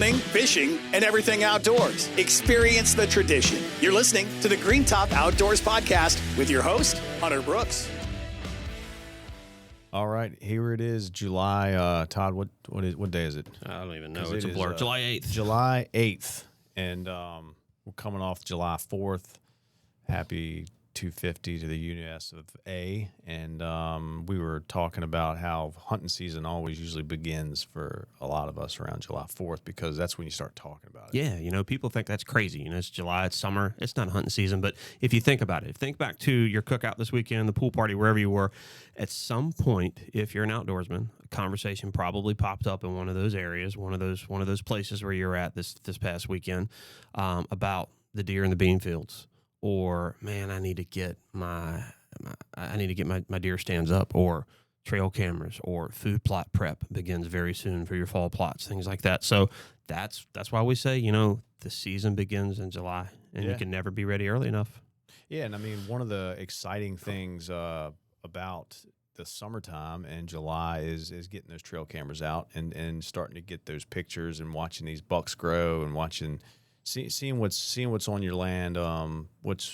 hunting, fishing, and everything outdoors. Experience the tradition. You're listening to the Green Top Outdoors Podcast with your host, Hunter Brooks. All right, here it is, July. Todd, what day is it? I don't even know. It's a blur. July 8th. July 8th, and we're coming off July 4th. Happy 250 to the US of A, and we were talking about how hunting season always usually begins for a lot of us around July 4th because that's when you start talking about it. Yeah, you know, people think that's crazy. You know, it's July, it's summer, it's not hunting season. But if you think about it, think back to your cookout this weekend, the pool party, wherever you were. At some point, if you're an outdoorsman, a conversation probably popped up in one of those areas, one of those places where you're at this past weekend, about the deer in the bean fields. Or, man, I need to get my deer stands up, or trail cameras, or food plot prep begins very soon for your fall plots, things like that. So that's why we say, you know, the season begins in July, and you can never be ready early enough. Yeah, and I mean, one of the exciting things about the summertime and July is getting those trail cameras out and starting to get those pictures and watching these bucks grow and watching. Seeing what's on your land, what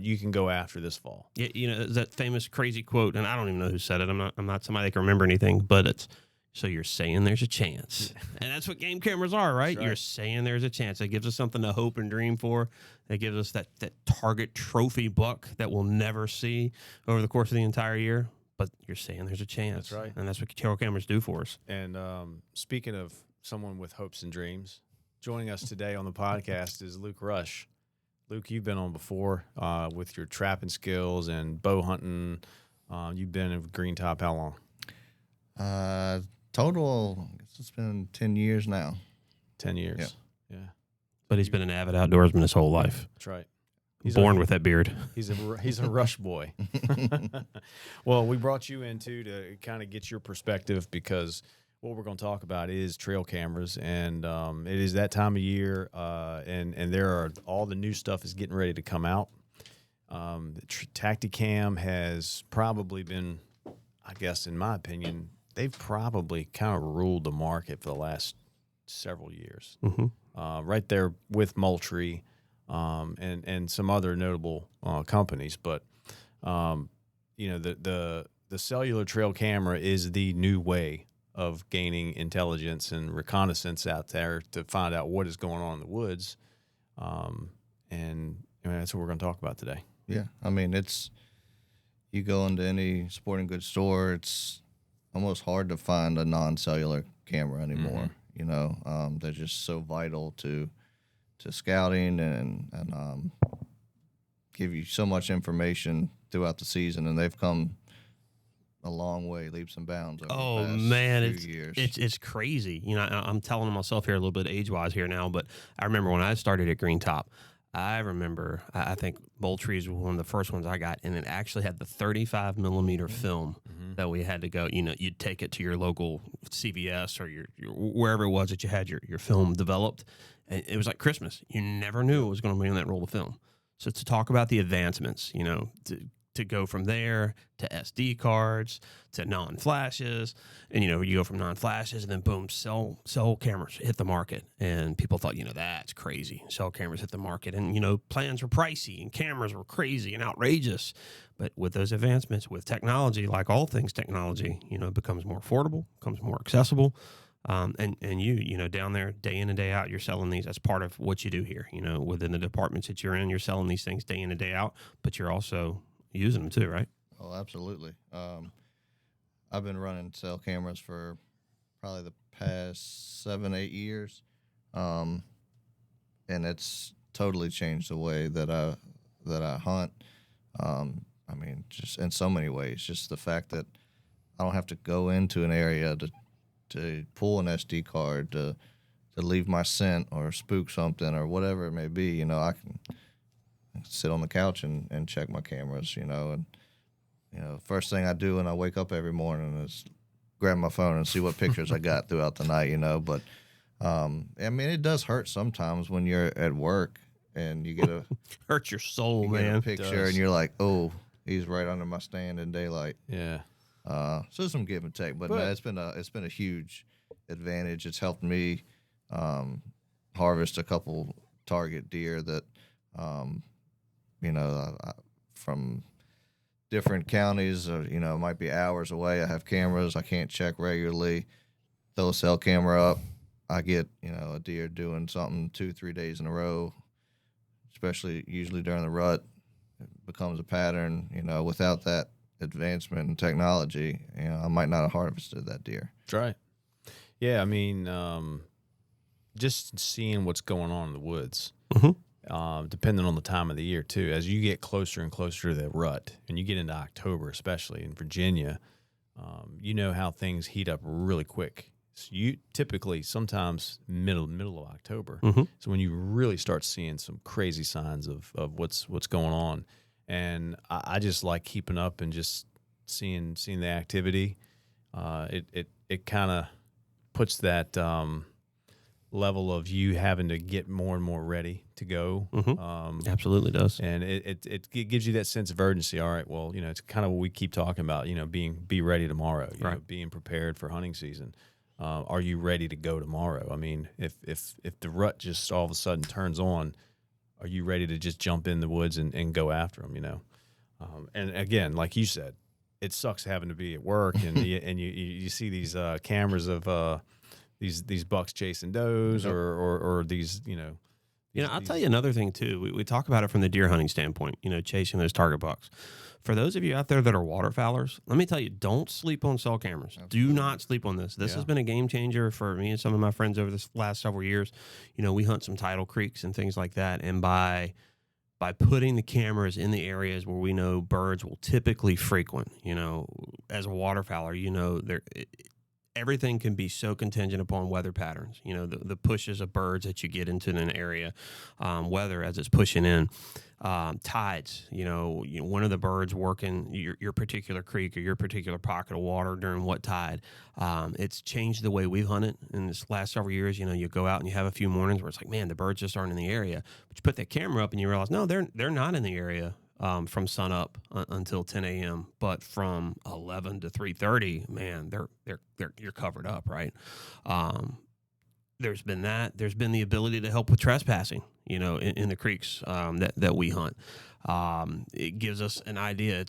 you can go after this fall. Yeah, you know that famous crazy quote, and I don't even know who said it. I'm not somebody that can remember anything, but it's so you're saying there's a chance, and that's what game cameras are, right? You're saying there's a chance. It gives us something to hope and dream for. It gives us that target trophy buck that we'll never see over the course of the entire year. But you're saying there's a chance. That's right, and that's what trail cameras do for us. And speaking of someone with hopes and dreams. Joining us today on the podcast is Luke Rush. Luke, you've been on before with your trapping skills and bow hunting. You've been in Green Top how long? Total, I guess it's been 10 years now. 10 years. Yeah. But he's been an avid outdoorsman his whole life. That's right. He's born with that beard. He's a rush boy. Well, we brought you in too to kind of get your perspective because what we're going to talk about is trail cameras, and it is that time of year, and there are all the new stuff is getting ready to come out. Tactacam has probably been, I guess, in my opinion, they've probably kind of ruled the market for the last several years. Mm-hmm. Right there with Moultrie, and some other notable companies, but the cellular trail camera is the new way of gaining intelligence and reconnaissance out there to find out what is going on in the woods. And that's what we're going to talk about today. Yeah. I mean, you go into any sporting goods store, it's almost hard to find a non-cellular camera anymore. Mm-hmm. You know, they're just so vital to scouting and give you so much information throughout the season, and they've come a long way, leaps and bounds over the past few years. It's crazy. You know, I'm telling myself here a little bit age-wise here now, but I remember when I started at Green Top, I think Moultrie is one of the first ones I got, and it actually had the 35 millimeter film that we had to go. You know, you'd take it to your local CVS or your wherever it was that you had your film developed, and it was like Christmas. You never knew it was going to be on that roll of film. So to talk about the advancements, you know, to go from there to SD cards to non-flashes, and you go from non-flashes, and then boom, cell cameras hit the market, and people thought, that's crazy. Cell cameras hit the market, and plans were pricey, and cameras were crazy and outrageous. But with those advancements, with technology, like all things technology, it becomes more affordable, becomes more accessible. And you down there day in and day out, you're selling these as part of what you do here. Within the departments that you're in, you're selling these things day in and day out, but you're also using them too, right? Oh, absolutely. I've been running cell cameras for probably the past 7-8 years, and it's totally changed the way that I hunt. I mean, just in so many ways. Just the fact that I don't have to go into an area to pull an SD card to leave my scent or spook something or whatever it may be. I can sit on the couch and check my cameras, and first thing I do when I wake up every morning is grab my phone and see what pictures I got throughout the night, but I mean, it does hurt sometimes when you're at work and you get a hurt your soul, you man. get a picture and you're like, oh, he's right under my stand in daylight. Yeah. So some give and take, but no, it's been a advantage. It's helped me harvest a couple target deer that, from different counties, it might be hours away. I have cameras. I can't check regularly. Throw a cell camera up. I get, a deer doing something 2-3 days in a row, especially usually during the rut. It becomes a pattern. Without that advancement in technology, I might not have harvested that deer. That's right. Yeah, I mean, just seeing what's going on in the woods, depending on the time of the year, too. As you get closer and closer to the rut, and you get into October, especially in Virginia, you know how things heat up really quick. So you typically, sometimes middle of October. So when you really start seeing some crazy signs of what's going on. And I just like keeping up and just seeing the activity. It kind of puts that level of you having to get more and more ready to go. Absolutely does. And it gives you that sense of urgency. All right, well, it's kind of what we keep talking about, be ready tomorrow, you know, being prepared for hunting season. Are you ready to go tomorrow? I mean, if the rut just all of a sudden turns on, are you ready to just jump in the woods and go after them, And again, like you said, it sucks having to be at work and you see these cameras of these bucks chasing does or these, I'll tell you another thing too. We talk about it from the deer hunting standpoint, chasing those target bucks. For those of you out there that are waterfowlers, let me tell you, don't sleep on cell cameras. Absolutely. Do not sleep on this. This has been a game changer for me and some of my friends over this last several years. We hunt some tidal creeks and things like that. And by putting the cameras in the areas where we know birds will typically frequent, as a waterfowler, everything can be so contingent upon weather patterns. The pushes of birds that you get into an area, weather as it's pushing in, tides. One of the birds working your particular creek or your particular pocket of water during what tide. It's changed the way we've hunted in this last several years. You go out and you have a few mornings where it's like, man, the birds just aren't in the area. But you put that camera up and you realize, no, they're not in the area. From sun up until 10 a.m., but from 11 to 3:30, man, you're covered up, right? There's been that. There's been the ability to help with trespassing, in the creeks that we hunt. It gives us an idea.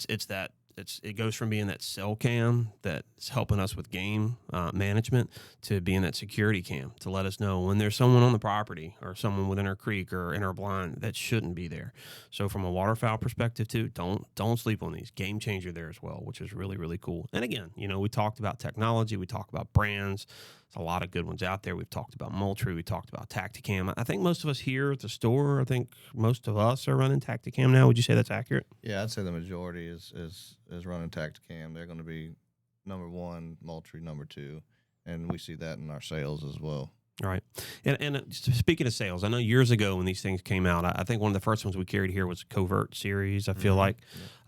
It goes from being that cell cam that's helping us with game management to being that security cam to let us know when there's someone on the property or someone within our creek or in our blind that shouldn't be there. So from a waterfowl perspective too, don't sleep on these. Game changer there as well, which is really, really cool. And again, we talked about technology, we talked about brands. There's a lot of good ones out there. We've talked about Moultrie, we talked about Tactacam. I think most of us here at the store, I think most of us are running Tactacam now. Would you say that's accurate? Yeah, I'd say the majority is running Tactacam. They're going to be number one, Moultrie number two, and we see that in our sales as well. Right. And speaking of sales, I know years ago when these things came out, I think one of the first ones we carried here was Covert series, I feel like.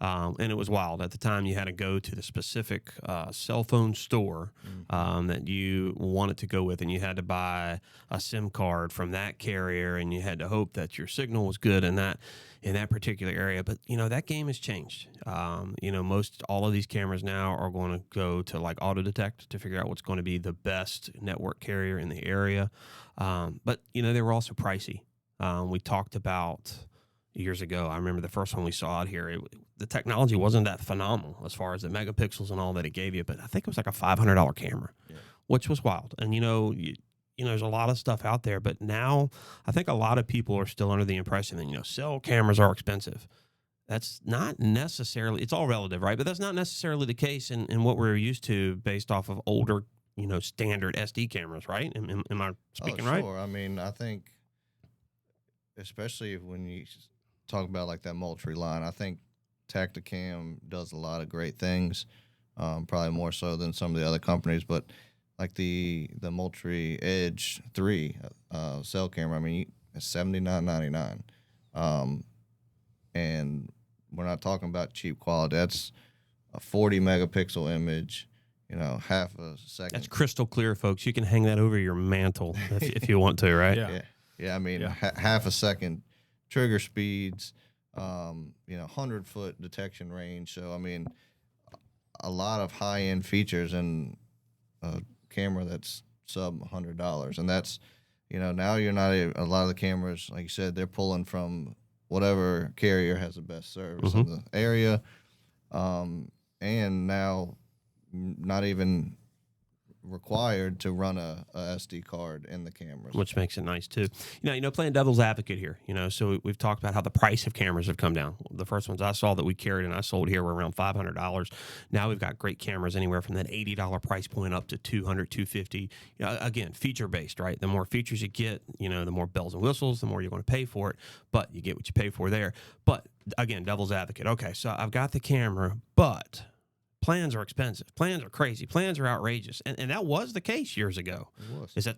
And it was wild. At the time, you had to go to the specific cell phone store that you wanted to go with, and you had to buy a SIM card from that carrier, and you had to hope that your signal was good in that particular area. But, that game has changed. All of these cameras now are going to go to like auto detect to figure out what's going to be the best network carrier in the area. But they were also pricey. We talked about years ago. I remember the first one we saw out here. The technology wasn't that phenomenal as far as the megapixels and all that it gave you, but I think it was like a $500 camera, which was wild. And, there's a lot of stuff out there, but now I think a lot of people are still under the impression that, cell cameras are expensive. That's not necessarily, it's all relative, right? But that's not necessarily the case in what we're used to based off of older, standard SD cameras, right? Am I speaking right? Sure. I mean, I think, especially when you talk about like that Moultrie line, I think Tactacam does a lot of great things, probably more so than some of the other companies, but like the Moultrie Edge 3 cell camera, I mean, it's $79.99. And we're not talking about cheap quality. That's a 40 megapixel image, half a second. That's crystal clear, folks. You can hang that over your mantle if you want to, right? Yeah. I mean, half a second trigger speeds, 100-foot detection range. So, I mean, a lot of high-end features in a camera that's sub $100, and that's, now you're not a lot of the cameras, like you said, they're pulling from whatever carrier has the best service in the area, and now not even required to run a SD card in the cameras, which makes it nice too. Playing devil's advocate here. So we've talked about how the price of cameras have come down. The first ones I saw that we carried and I sold here were around $500. Now we've got great cameras anywhere from that $80 price point up to $200, $250. Again, feature based, right? The more features you get, the more bells and whistles, the more you're going to pay for it. But you get what you pay for there. But again, devil's advocate. Okay, so I've got the camera, but plans are expensive. Plans are crazy. Plans are outrageous. And that was the case years ago. It was. Is that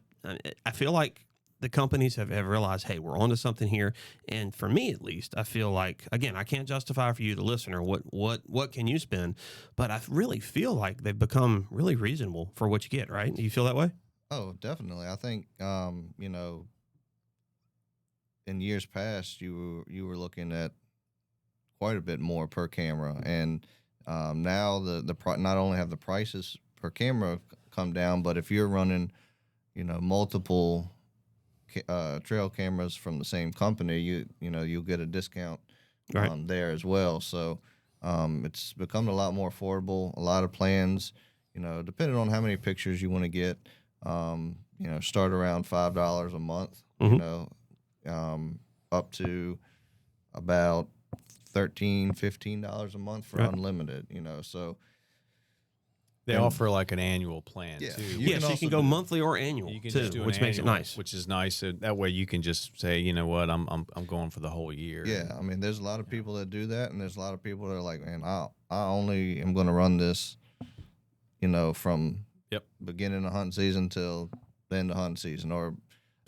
I feel like the companies have realized, hey, we're onto something here. And for me, at least, I feel like, again, I can't justify for you, the listener, what can you spend? But I really feel like they've become really reasonable for what you get, right? Do you feel that way? Oh, definitely. I think, in years past, you were looking at quite a bit more per camera, and now not only have the prices per camera come down, but if you're running, multiple trail cameras from the same company, you'll get a discount there as well. So it's become a lot more affordable. A lot of plans, depending on how many pictures you want to get, start around $5 a month, up to about $13-15 a month for unlimited, so they offer like an annual plan too. So you can go monthly or annual you can too, just do which makes it nice. Which is nice. And that way you can just say, you know what, I'm going for the whole year. Yeah, I mean, there's a lot of people that do that, and there's a lot of people that are like, man, I only am going to run this, from beginning of hunting season till the end of hunting season, or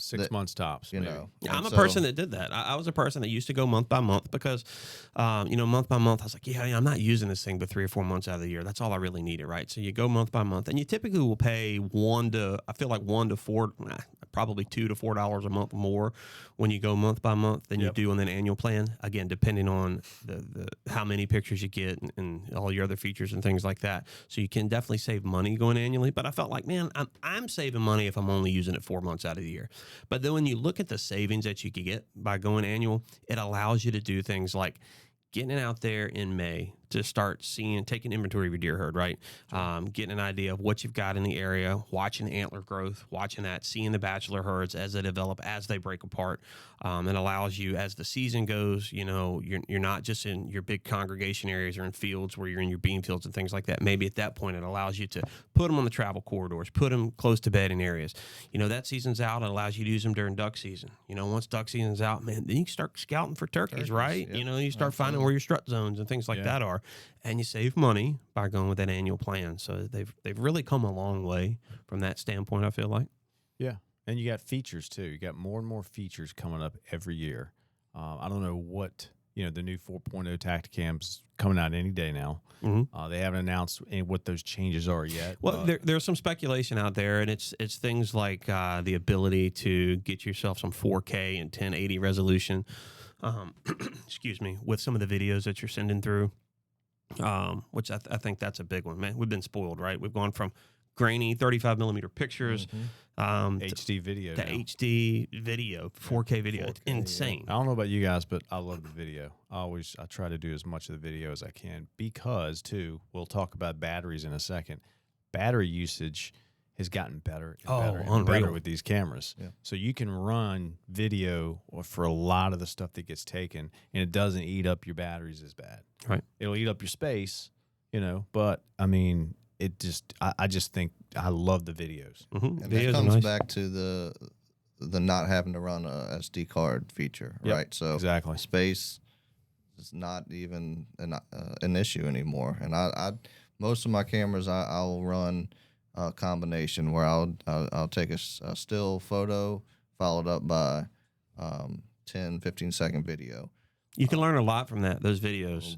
6 months tops, I'm a person that did that. I was a person that used to go month by month because, month by month, I was like, I'm not using this thing but 3 or 4 months out of the year. That's all I really needed, right? So you go month by month, and you typically will pay $1 to $4, probably $2 to $4 a month more when you go month by month than you do on an annual plan. Again, depending on the how many pictures you get and all your other features and things like that. So you can definitely save money going annually. But I felt like, man, I'm saving money if I'm only using it 4 months out of the year. But then when you look at the savings that you could get by going annual, it allows you to do things like getting out there in May to start taking inventory of your deer herd, right? Getting an idea of what you've got in the area, watching the antler growth, watching that, seeing the bachelor herds as they develop, as they break apart. It allows you, as the season goes, you're not just in your big congregation areas or in fields where you're in your bean fields and things like that. Maybe at that point, it allows you to put them on the travel corridors, put them close to bedding areas. That season's out. It allows you to use them during duck season. Once duck season's out, man, then you can start scouting for turkeys, right? Yep. You start finding where your strut zones and things like that are. And you save money by going with that annual plan. So they've really come a long way from that standpoint, I feel like. Yeah. And you got features too. You got more and more features coming up every year. I don't know what, the new 4.0 Tactacam's coming out any day now. Mm-hmm. They haven't announced what those changes are yet. Well, there's some speculation out there, and it's things like the ability to get yourself some 4K and 1080 resolution. Excuse me, with some of the videos that you're sending through. Which I think that's a big one, man. We've been spoiled, right? We've gone from grainy 35 millimeter pictures, HD video, to HD video, 4K video. 4K, it's insane. I don't know about you guys, but I love the video. I try to do as much of the video as I can because, too, we'll talk about batteries in a second. Battery usage has gotten better and better with these cameras. Yeah. So you can run video for a lot of the stuff that gets taken, and it doesn't eat up your batteries as bad. Right. It'll eat up your space, but I mean, I just think I love the videos. Mm-hmm. And that comes back to the not having to run a SD card feature, right? So exactly. Space is not even an issue anymore. And I most of my cameras I'll run a combination where I'll take a still photo followed up by 10-15 second video. You can learn a lot from those videos.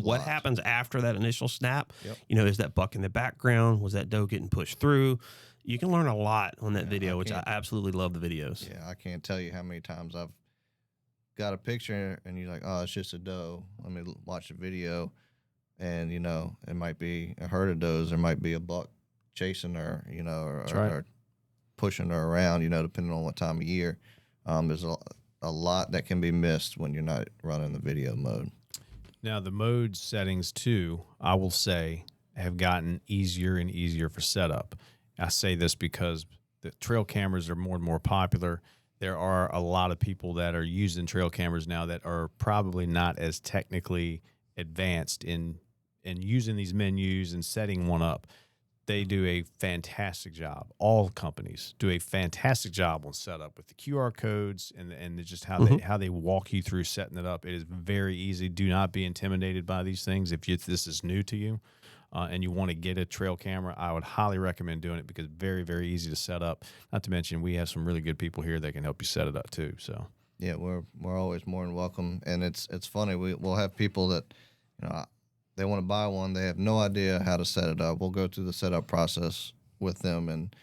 What happens after that initial snap? Yep. Is that buck in the background? Was that doe getting pushed through? You can learn a lot on that video, which I absolutely love the videos. Yeah, I can't tell you how many times I've got a picture and you're like, oh, it's just a doe. Let me watch the video. And, it might be a herd of does. There might be a buck chasing her, or pushing her around, depending on what time of year. There's a lot that can be missed when you're not running the video mode. Now, the mode settings, too, I will say, have gotten easier and easier for setup. I say this because the trail cameras are more and more popular. There are a lot of people that are using trail cameras now that are probably not as technically advanced in using these menus and setting one up. They do a fantastic job. All companies do a fantastic job on setup with the QR codes and just how they walk you through setting it up. It is very easy. Do not be intimidated by these things. If this is new to you and you want to get a trail camera, I would highly recommend doing it because very, very easy to set up. Not to mention we have some really good people here that can help you set it up too. So yeah, we're always more than welcome. And it's funny. We'll have people that they want to buy one. They have no idea how to set it up. We'll go through the setup process with them, and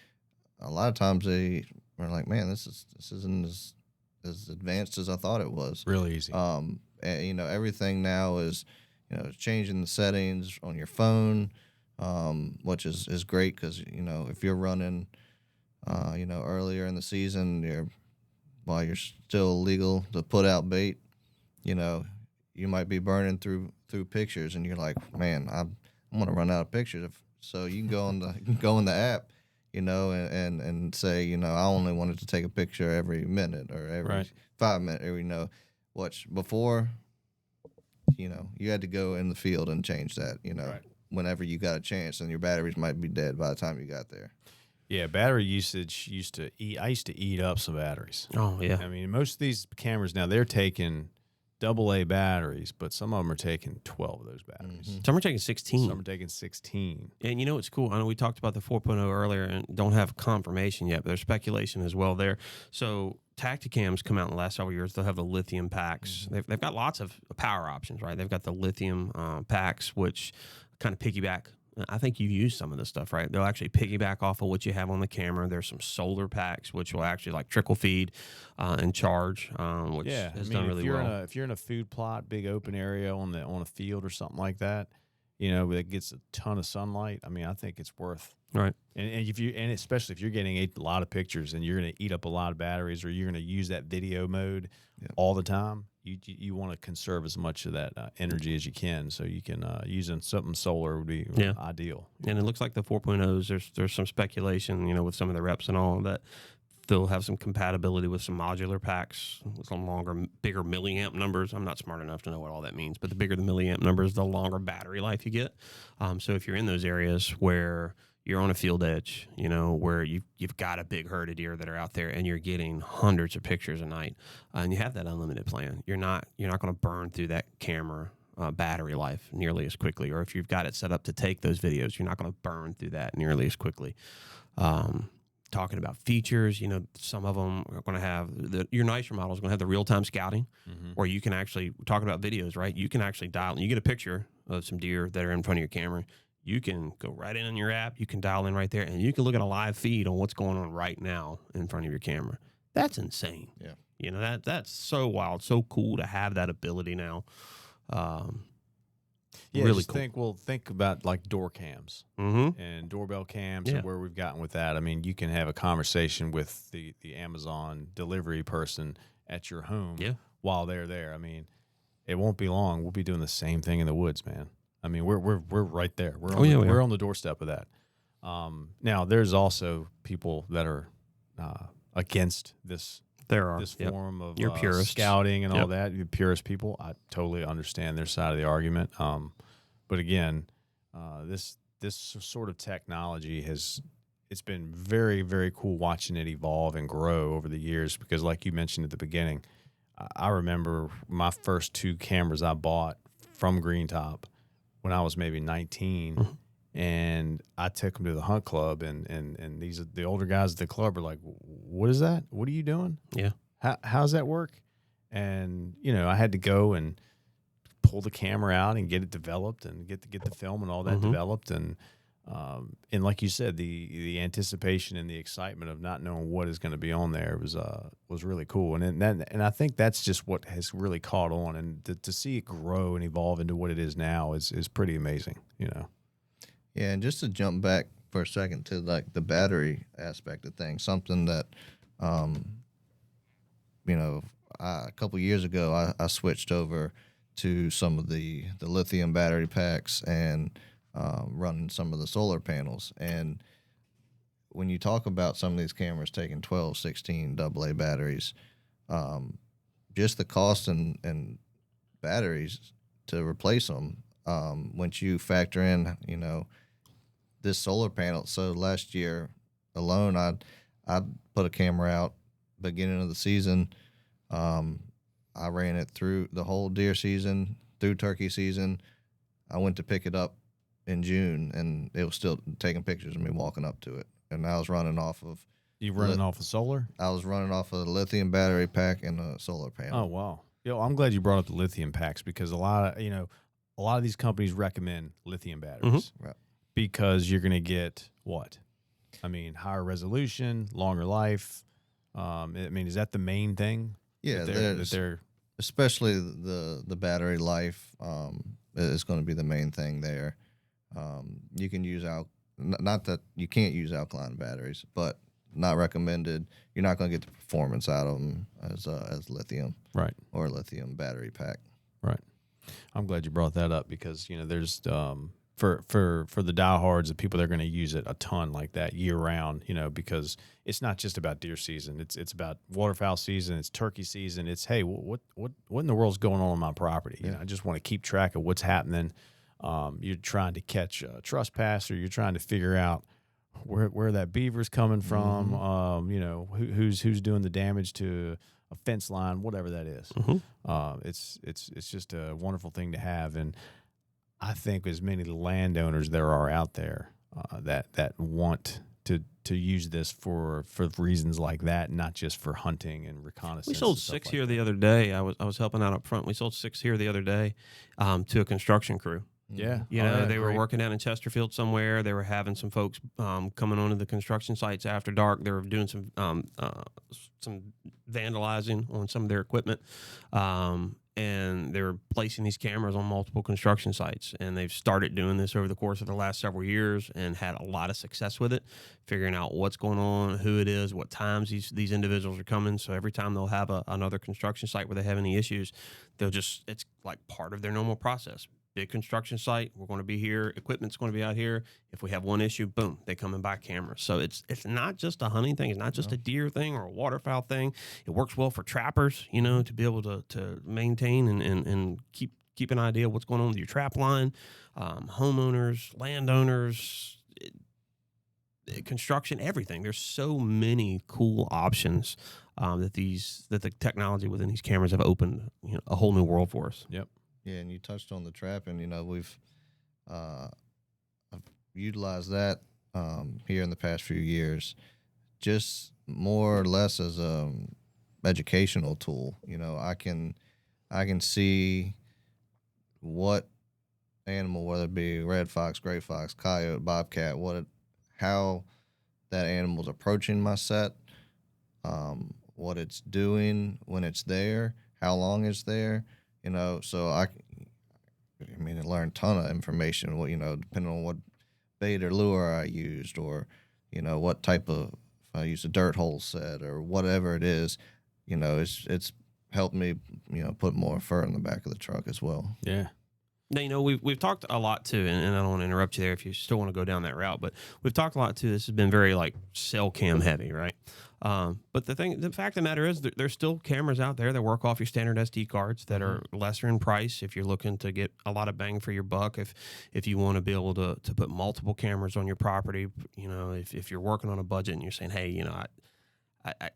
a lot of times they are like, "Man, this isn't as advanced as I thought it was." really easy. And, everything now is, changing the settings on your phone, which is great because if you're running, earlier in the season, while you're still legal to put out bait, you might be burning through pictures, and you're like, man, I'm gonna run out of pictures. So you can go in the app, and say, I only wanted to take a picture every minute or every 5 minutes, or which before, you had to go in the field and change that, whenever you got a chance, and your batteries might be dead by the time you got there. Yeah, battery usage I used to eat up some batteries. Oh yeah. I mean, most of these cameras now, they're taking AA batteries, but some of them are taking 12 of those batteries. Mm-hmm. Some are taking 16. Some are taking 16. And what's cool? I know we talked about the 4.0 earlier and don't have confirmation yet, but there's speculation as well there. So Tactacams come out in the last several years. They'll have the lithium packs. Mm-hmm. They've got lots of power options, right? They've got the lithium packs, which kind of piggyback. I think you've used some of this stuff, right? They'll actually piggyback off of what you have on the camera. There's some solar packs, which will actually like trickle feed and charge, which has done really well. If you're in a food plot, big open area on a field or something like that, that gets a ton of sunlight. I mean, I think it's worth right. And especially if you're getting a lot of pictures and you're going to eat up a lot of batteries, or you're going to use that video mode all the time. You want to conserve as much of that energy as you can, so you can using something solar would be ideal. And it looks like the 4.0s. There's some speculation, with some of the reps and all that they'll have some compatibility with some modular packs with some bigger milliamp numbers. I'm not smart enough to know what all that means, but the bigger the milliamp numbers, the longer battery life you get. So if you're in those areas where you're on a field edge, where you've got a big herd of deer that are out there and you're getting hundreds of pictures a night, and you have that unlimited plan, you're not going to burn through that camera battery life nearly as quickly. Or if you've got it set up to take those videos, you're not going to burn through that nearly as quickly. Talking about features, some of them are going to have your nicer model is going to have the real-time scouting, where you can actually, talking about videos, right? You can actually dial, and you get a picture of some deer that are in front of your camera. You can go right in on your app. You can dial in right there, and you can look at a live feed on what's going on right now in front of your camera. That's insane. Yeah. That's so wild, so cool to have that ability now. Yeah, really cool. Think about like door cams and doorbell cams and where we've gotten with that. I mean, you can have a conversation with the Amazon delivery person at your home while they're there. I mean, it won't be long. We'll be doing the same thing in the woods, man. I mean, we're right there. We're on the doorstep of that. Now, there's also people that are against this. There are this form of You're purists. Scouting and all that. You're purist people. I totally understand their side of the argument. But again, this sort of technology it's been very, very cool watching it evolve and grow over the years. Because, like you mentioned at the beginning, I remember my first 2 cameras I bought from Green Top when I was maybe 19. And I took them to the hunt club, and the older guys at the club are like, "What is that? What are you doing? Yeah, how's that work?" And I had to go and pull the camera out and get it developed, and get the film and all that developed, and like you said, the anticipation and the excitement of not knowing what is going to be on there was really cool, and I think that's just what has really caught on, and to see it grow and evolve into what it is now is pretty amazing, Yeah, and just to jump back for a second to like the battery aspect of things. Something that, a couple years ago, I switched over to some of the lithium battery packs and running some of the solar panels. And when you talk about some of these cameras taking 12, 16 AA batteries, just the cost and batteries to replace them, once you factor in, this solar panel. So last year alone, I'd put a camera out beginning of the season. I ran it through the whole deer season, through turkey season. I went to pick it up in June, and it was still taking pictures of me walking up to it. And I was running off of... You running off of solar? I was running off of the lithium battery pack and a solar panel. Oh, wow. I'm glad you brought up the lithium packs, because a lot of these companies recommend lithium batteries Right. because you're going to get what? I mean, higher resolution, longer life. Is that the main thing? Yeah, that they're especially the battery life is going to be the main thing there. You can use not that you can't use alkaline batteries, but not recommended. You're not going to get the performance out of them as lithium, right, or a lithium battery pack. Right. I'm glad you brought that up, because there's for the diehards, the people that are going to use it a ton like that year round, because it's not just about deer season. It's about waterfowl season. It's turkey season. It's, hey, what in the world's going on my property? I just want to keep track of what's happening. You're trying to catch a trespass, or you're trying to figure out where that beaver's coming from. Who's doing the damage to a fence line, whatever that is. It's just a wonderful thing to have. And I think as many landowners there are out there that want to use this for reasons like that, not just for hunting and reconnaissance. We sold 6 here the other day. I was helping out up front. We sold 6 here the other day to a construction crew. Yeah. They were working down in Chesterfield somewhere. They were having some folks coming onto the construction sites after dark. They were doing some vandalizing on some of their equipment. And they were placing these cameras on multiple construction sites. And they've started doing this over the course of the last several years and had a lot of success with it, figuring out what's going on, who it is, what times these individuals are coming. So every time they'll have another construction site where they have any issues, it's like part of their normal process. Big construction site, we're going to be here, equipment's going to be out here. If we have one issue, boom, they come and buy cameras. So it's not just a hunting thing, it's not just a deer thing or a waterfowl thing. It works well for trappers, to be able to maintain and keep an idea of what's going on with your trap line. Homeowners, landowners, construction, everything. There's so many cool options that the technology within these cameras have opened a whole new world for us. Yep. Yeah, and you touched on the trapping. We've utilized that here in the past few years, just more or less as a educational tool. I can see what animal, whether it be red fox, gray fox, coyote, bobcat, how that animal's approaching my set, what it's doing when it's there, how long it's there. So I learned a ton of information, depending on what bait or lure I used, or, what type of, if I use a dirt hole set or whatever it is, it's helped me, put more fur in the back of the truck as well. Yeah. Now, we've talked a lot too, and I don't want to interrupt you there if you still want to go down that route, but we've talked a lot too. This has been very cell cam heavy, right? But the fact of the matter is that there's still cameras out there that work off your standard SD cards that are lesser in price if you're looking to get a lot of bang for your buck. If you want to be able to put multiple cameras on your property, if you're working on a budget and you're saying, hey,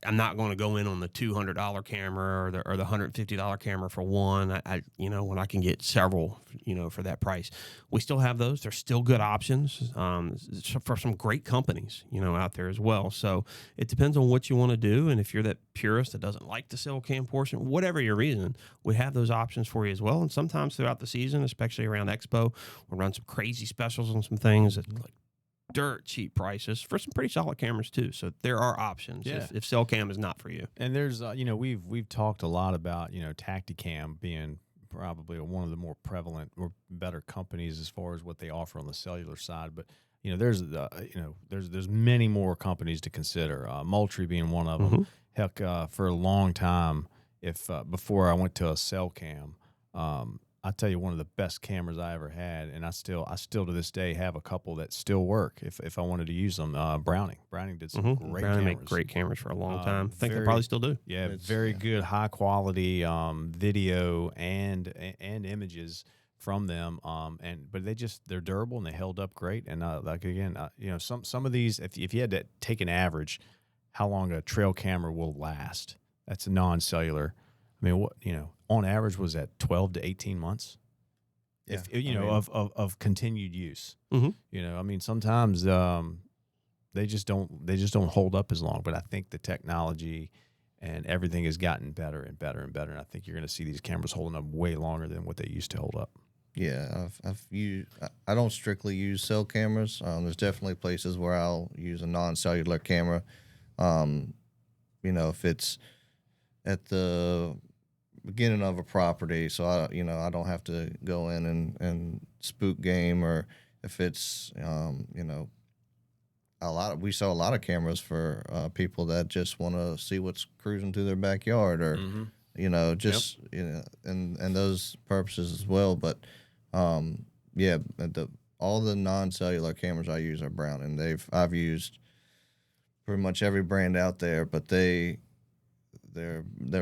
I'm not going to go in on the $200 camera or the $150 camera for one. When I can get several, for that price, we still have those. They're still good options for some great companies, out there as well. So it depends on what you want to do, and if you're that purist that doesn't like the cell cam portion, whatever your reason, we have those options for you as well. And sometimes throughout the season, especially around Expo, we'll run some crazy specials on some things that dirt cheap prices for some pretty solid cameras too. So there are options if cell cam is not for you. And there's we've talked a lot about Tactacam being probably one of the more prevalent or better companies as far as what they offer on the cellular side, but there's many more companies to consider. Moultrie being one of them. Heck, for a long time, before I went to a cell cam, I tell you, one of the best cameras I ever had, and I still to this day have a couple that still work if I wanted to use them. Browning did some great Browning cameras. made great cameras for a long time. I think they very- probably still do. Yeah, very good, high quality video and images from them. But they're durable and they held up great. And some of these, if you had to take an average, how long a trail camera will last? That's a non-cellular. I mean, on average, was that 12 to 18 months? Yeah, Of continued use. Mm-hmm. Sometimes they just don't hold up as long. But I think the technology and everything has gotten better and better and better. And I think you're going to see these cameras holding up way longer than what they used to hold up. Yeah, I don't strictly use cell cameras. There's definitely places where I'll use a non-cellular camera. If it's at the beginning of a property, so I don't have to go in and spook game, or if it's we sell a lot of cameras for people that just want to see what's cruising through their backyard, or and those purposes as well. But all the non-cellular cameras I use are Browning. I've used pretty much every brand out there, but they're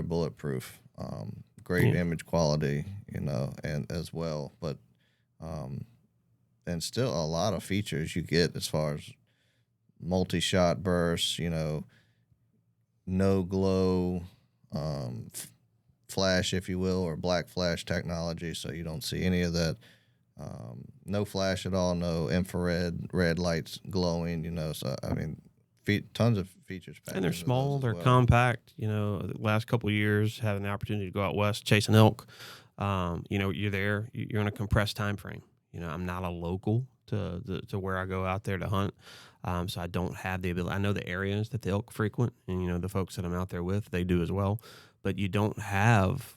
bulletproof. Great image quality, and as well, but and still a lot of features you get as far as multi-shot bursts, no glow flash, if you will, or black flash technology, so you don't see any of that. No flash at all, no infrared red lights glowing, so tons of features. And they're small, they're compact. The last couple of years, having the opportunity to go out west chasing elk, you're there, you're in a compressed time frame. I'm not a local to where I go out there to hunt, so I don't have the ability. I know the areas that the elk frequent, and the folks that I'm out there with, they do as well. But you don't have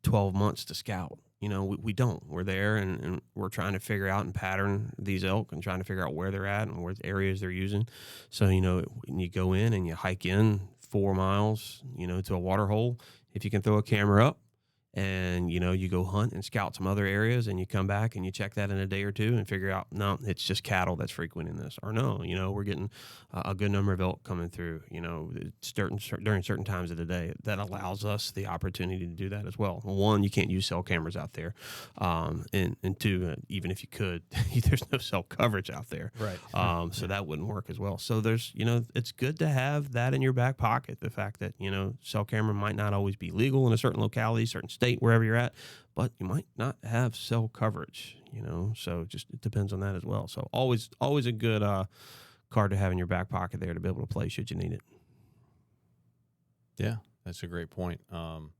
12 months to scout. We don't. We're there, and we're trying to figure out and pattern these elk and trying to figure out where they're at and what areas they're using. So, when you go in and you hike in 4 miles, to a water hole, if you can throw a camera up and, you go hunt and scout some other areas and you come back and you check that in a day or two and figure out, no, it's just cattle that's frequenting this. Or no, we're getting a good number of elk coming through, during certain times of the day. That allows us the opportunity to do that as well. One, you can't use cell cameras out there. And two, even if you could, there's no cell coverage out there. Right. So that wouldn't work as well. So there's, it's good to have that in your back pocket. The fact that, cell camera might not always be legal in a certain locality, certain state, wherever you're at, but you might not have cell coverage, so just it depends on that as well. So always a good card to have in your back pocket there to be able to play should you need it. Yeah, that's a great point. And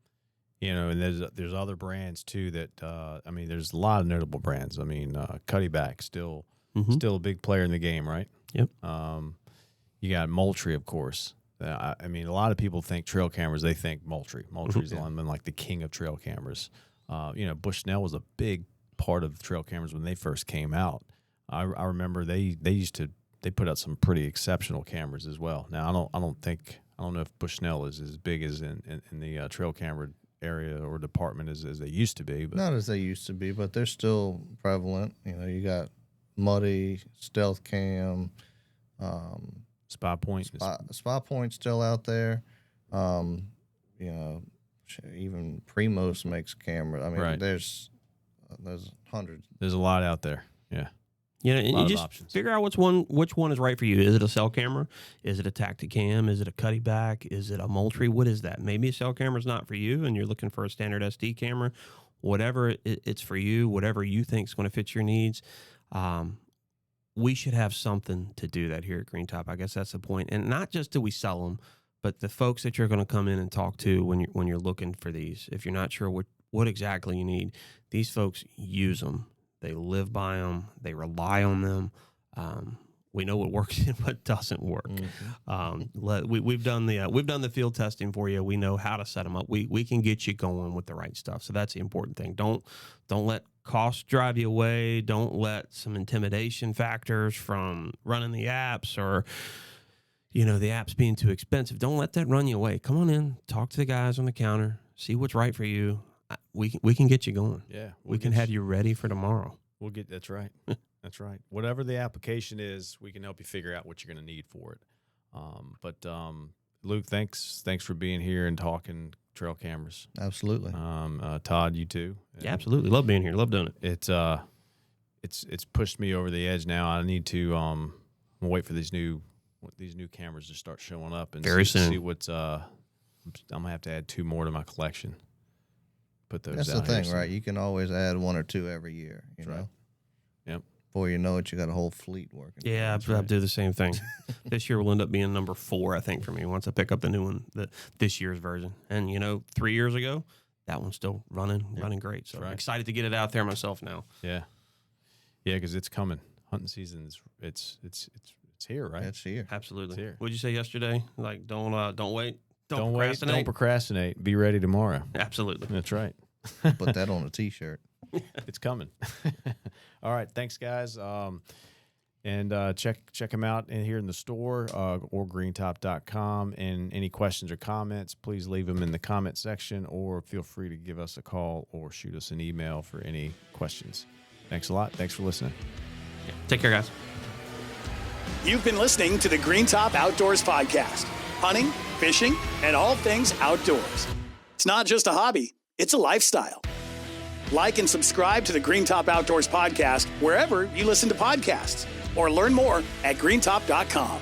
there's other brands too that there's a lot of notable brands. Cuddeback still a big player in the game, right? Yep. You got Moultrie, of course. A lot of people think trail cameras. They think Moultrie. Moultrie's been like the king of trail cameras. Bushnell was a big part of trail cameras when they first came out. I remember they put out some pretty exceptional cameras as well. Now I don't know if Bushnell is as big as in the trail camera area or department as they used to be. But not as they used to be, but they're still prevalent. You got Muddy, Stealth Cam. SpyPoint. SpyPoint's still out there. Even Primos makes cameras. Right. There's hundreds. There's a lot out there. Yeah. And you just options. figure out which one is right for you. Is it a cell camera? Is it a Tactacam? Is it a Cuddeback? Is it a Moultrie? What is that? Maybe a cell camera is not for you, and you're looking for a standard SD camera. Whatever it's for you, whatever you think is going to fit your needs. We should have something to do that here at Green Top. I guess that's the point. And not just do we sell them, but the folks that you're going to come in and talk to when you're looking for these. If you're not sure what exactly you need, these folks use them. They live by them. They rely on them. We know what works and what doesn't work. We've done the field testing for you. We know how to set them up. We can get you going with the right stuff. So that's the important thing. Don't let cost drive you away. Don't let some intimidation factors from running the apps or the apps being too expensive. Don't let that run you away. Come on in, talk to the guys on the counter, see what's right for you. We can get you going. Yeah, we can have you ready for tomorrow. That's right. That's right. Whatever the application is, we can help you figure out what you're going to need for it. But Luke, thanks for being here and talking trail cameras. Absolutely. Todd, you too. Yeah, absolutely. Love being here. Love doing it. It's pushed me over the edge now. I need to wait for these new cameras to start showing up and very soon. See what's. I'm gonna have to add 2 more to my collection. Put those. That's out the thing, here right? You can always add 1 or 2 every year. You know. Right. Yep. Before you know it, you got a whole fleet working. Yeah, I do the same thing. This year will end up being number 4, I think, for me. Once I pick up the new one, this year's version, and 3 years ago, that one's still running great. So I'm excited to get it out there myself now. Yeah, because it's coming. Hunting season's it's here, right? It's here. Absolutely. It's here. What'd you say yesterday? Like, don't wait. Don't procrastinate. Don't procrastinate. Be ready tomorrow. Absolutely. That's right. Put that on a T-shirt. It's coming. All right. Thanks, guys. And check them out here in the store or greentop.com. And any questions or comments, please leave them in the comment section or feel free to give us a call or shoot us an email for any questions. Thanks a lot. Thanks for listening. Yeah. Take care, guys. You've been listening to the Green Top Outdoors Podcast. Hunting, fishing, and all things outdoors. It's not just a hobby, it's a lifestyle. Like and subscribe to the Green Top Outdoors Podcast wherever you listen to podcasts, or learn more at greentop.com.